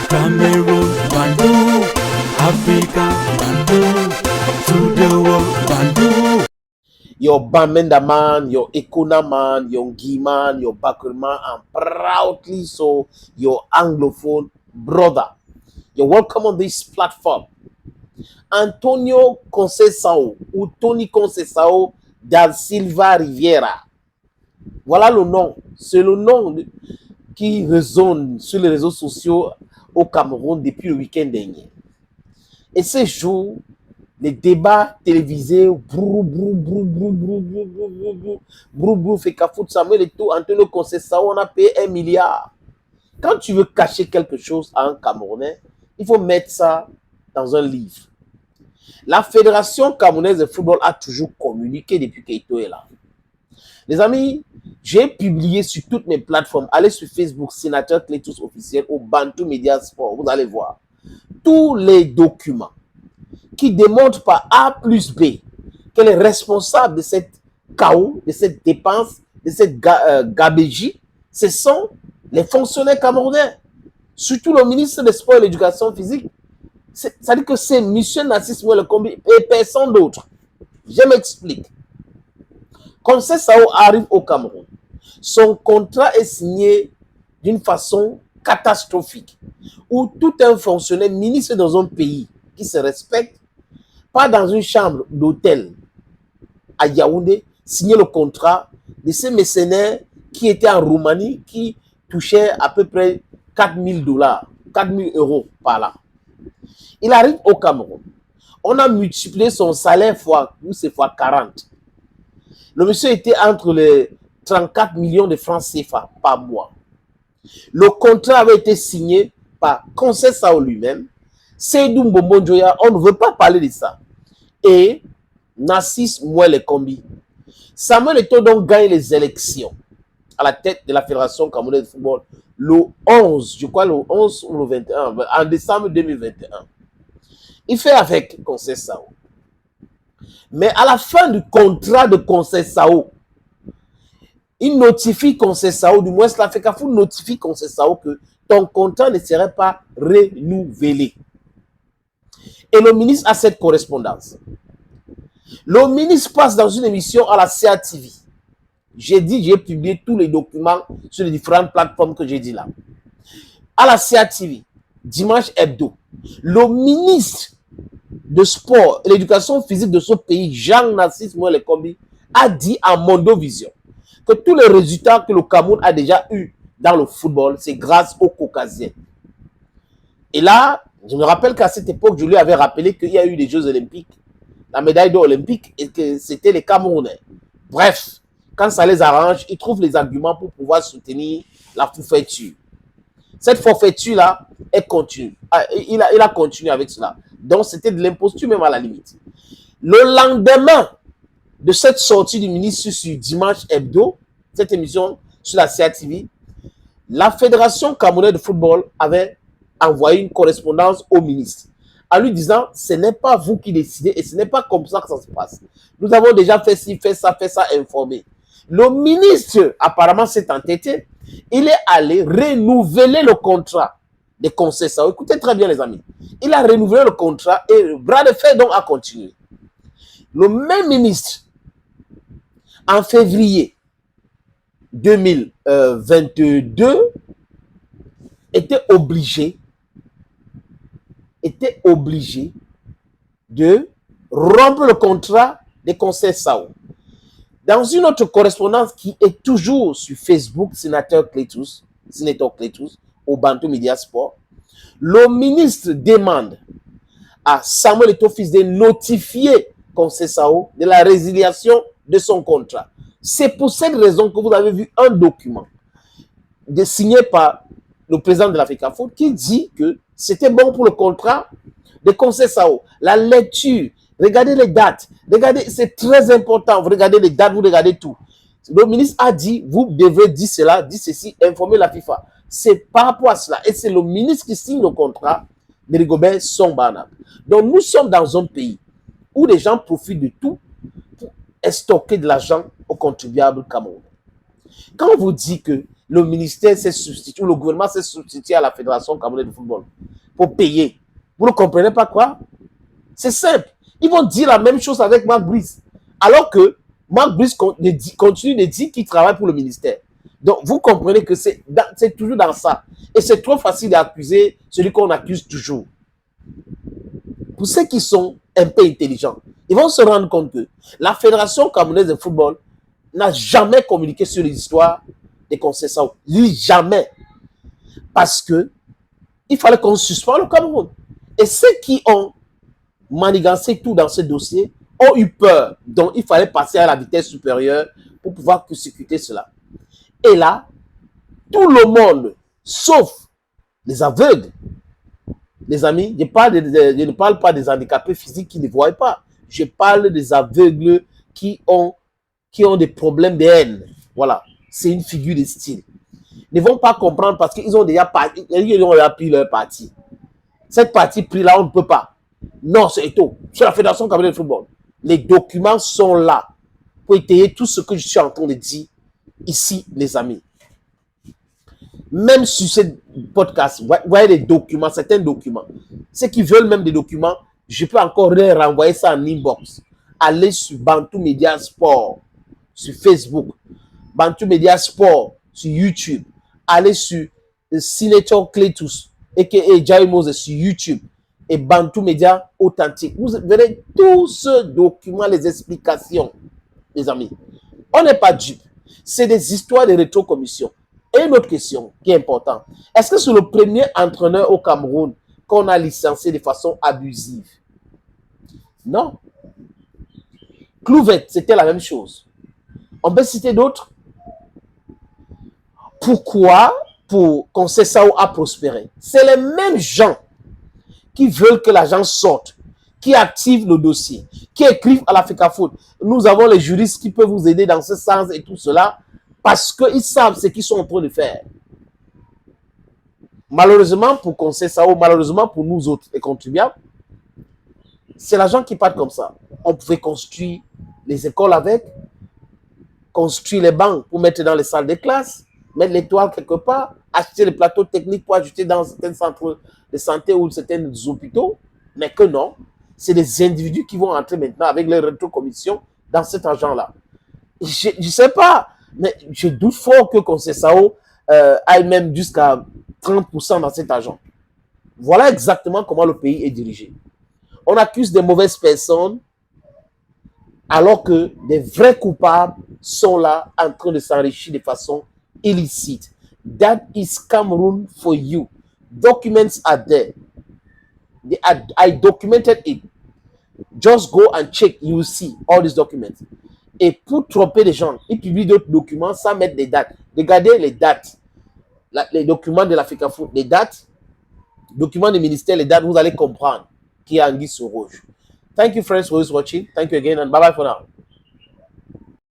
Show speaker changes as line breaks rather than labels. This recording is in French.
Cameroon, Bandung, Africa, Bandung, to the world, Bandung.
Your Bamenda man, your Ekuna man, your Ngi man, your Bakri man, and proudly so your Anglophone brother. You're welcome on this platform. Antonio Conceição ou Tony Conceição da Silva Riviera. Voilà le nom. C'est le nom qui résonne sur les réseaux sociaux au Cameroun depuis le week-end dernier. Et ces jours, les débats télévisés, fait qu'à foutre Samuel et tout, Antonio Conceição, on a payé 1 milliard. Quand tu veux cacher quelque chose à un Camerounais, il faut mettre ça dans un livre. La Fédération camerounaise de football a toujours communiqué depuis qu'Eto est là. Les amis, j'ai publié sur toutes mes plateformes. Allez sur Facebook, Sénateur Cletus officiel ou Bantu Media Sport. Vous allez voir tous les documents qui démontrent par A plus B que les responsables de cette chaos, de cette dépense, de cette gabégie, ce sont les fonctionnaires camerounais. Surtout le ministre des Sports et de l'Éducation physique. Ça dit que c'est M. Narcisse Mouel Kombi et personne d'autre. Je m'explique. Conceição arrive au Cameroun. Son contrat est signé d'une façon catastrophique. Où tout un fonctionnaire, ministre dans un pays qui se respecte, pas dans une chambre d'hôtel à Yaoundé, signer le contrat de ces mercenaires qui étaient en Roumanie, qui touchaient à peu près 4 000 $, 4 000 € par là. Il arrive au Cameroun. On a multiplié son salaire fois 40. Le monsieur était entre les 34 millions de francs CFA par mois. Le contrat avait été signé par Conceição lui-même. Seydou Mbombo Njoya, on ne veut pas parler de ça. Et Narcisse Mouel Kombi. Samuel Eto'o donc gagne les élections à la tête de la Fédération camerounaise de football le 11, je crois le 11 ou le 21, en décembre 2021. Il fait avec Conceição. Mais à la fin du contrat de Conceição, il notifie Conceição, du moins la FECAFOOT notifie Conceição que ton contrat ne serait pas renouvelé. Et le ministre a cette correspondance. Le ministre passe dans une émission à la CATV. J'ai publié tous les documents sur les différentes plateformes que j'ai dit là. À la CATV, dimanche hebdo, le ministre de sport et l'éducation physique de ce pays, Jean-Narcisse Mouel Kombi, a dit à Mondovision que tous les résultats que le Cameroun a déjà eu dans le football, c'est grâce aux Caucasiens. Et là, je me rappelle qu'à cette époque, je lui avais rappelé qu'il y a eu des Jeux Olympiques, la médaille d'or olympique, et que c'était les Camerounais. Bref, quand ça les arrange, ils trouvent les arguments pour pouvoir soutenir la forfaiture. Cette forfaiture-là, elle continue. Il a continué avec cela. Donc, c'était de l'imposture même à la limite. Le lendemain de cette sortie du ministre sur Dimanche Hebdo, cette émission sur la CATV, la Fédération camerounaise de football avait envoyé une correspondance au ministre en lui disant, ce n'est pas vous qui décidez et ce n'est pas comme ça que ça se passe. Nous avons déjà fait ci, fait ça, informé. Le ministre, apparemment, s'est entêté. Il est allé renouveler le contrat de Conceição. Écoutez très bien, les amis. Il a renouvelé le contrat et le bras de fer donc a continué. Le même ministre, en février 2022, était obligé de rompre le contrat de Conceição. Dans une autre correspondance qui est toujours sur Facebook, Sénateur Cletus, au Bantu Media Sport, le ministre demande à Samuel Eto'o fils de notifier Conceição de la résiliation de son contrat. C'est pour cette raison que vous avez vu un document signé par le président de la FECAFOOT qui dit que c'était bon pour le contrat de Conceição. La lecture, regardez les dates, regardez, c'est très important, vous regardez les dates, vous regardez tout. Le ministre a dit, vous devez dire cela, dire ceci, informer la FIFA. C'est par rapport à cela. Et c'est le ministre qui signe le contrat de Rigobert Song-Barnak. Donc nous sommes dans un pays où les gens profitent de tout pour stocker de l'argent aux contribuables camerounais. Quand on vous dit que le ministère s'est substitué, ou le gouvernement s'est substitué à la Fédération camerounaise de football, pour payer. Vous ne comprenez pas quoi? C'est simple. Ils vont dire la même chose avec Marc Brice. Alors que Marc Brice continue de dire qu'il travaille pour le ministère. Donc, vous comprenez que c'est toujours dans ça. Et c'est trop facile d'accuser celui qu'on accuse toujours. Pour ceux qui sont un peu intelligents, ils vont se rendre compte que la Fédération camerounaise de football n'a jamais communiqué sur l'histoire des Conceição. Jamais. Parce que il fallait qu'on suspende le Cameroun. Et ceux qui ont manigancé tout dans ce dossier ont eu peur. Donc, il fallait passer à la vitesse supérieure pour pouvoir exécuter cela. Et là, tout le monde, sauf les aveugles, les amis, je ne parle pas des handicapés physiques qui ne voient pas. Je parle des aveugles qui ont des problèmes de haine. Voilà, c'est une figure de style. Ils ne vont pas comprendre parce qu'ils ont déjà pris leur parti. Cette partie prise là, on ne peut pas. Non, c'est tout. C'est la Fédération camerounaise de football. Les documents sont là pour étayer tout ce que je suis en train de dire ici, les amis. Même sur ce podcast, vous voyez les documents, certains documents. Ceux qui veulent même des documents, je peux encore leur renvoyer ça en inbox. Allez sur Bantou Media Sport, sur Facebook, Bantou Media Sport, sur YouTube. Allez sur Senator Cletus, a.k.a. Jai Moses, sur YouTube. Et Bantou Media Authentique. Vous verrez tous ce document, les explications, les amis. On n'est pas dupes. C'est des histoires de rétrocommission. Et une autre question qui est importante. Est-ce que c'est le premier entraîneur au Cameroun qu'on a licencié de façon abusive? Non. Clouvette, c'était la même chose. On peut citer d'autres. Pourquoi pour Conceição a prospéré? C'est les mêmes gens qui veulent que l'argent sorte, qui activent le dossier, qui écrivent à la FECAFOOT. Nous avons les juristes qui peuvent vous aider dans ce sens et tout cela, parce qu'ils savent ce qu'ils sont en train de faire. Malheureusement pour Conceição, malheureusement pour nous autres, les contribuables, c'est l'argent qui part comme ça. On pouvait construire les écoles avec, construire les bancs pour mettre dans les salles de classe, mettre les toiles quelque part, acheter les plateaux techniques pour ajouter dans certains centres de santé ou certains hôpitaux, mais que non, c'est des individus qui vont entrer maintenant avec les rétrocommissions dans cet argent-là. Je ne sais pas, mais je doute fort que Conceição aille même jusqu'à 30% dans cet argent. Voilà exactement comment le pays est dirigé. On accuse des mauvaises personnes alors que des vrais coupables sont là en train de s'enrichir de façon illicite. That is Cameroon for you. Documents are there. I documented it. Just go and check. You will see all these documents. Et pour tromper les gens, ils publient d'autres documents sans mettre des dates. Regardez les dates. Les documents de la FECAFOOT, les dates, documents du ministère, les dates, vous allez comprendre qu'il y a anguille sous rouge. Thank you, friends, for watching. Thank you again, and bye-bye for now.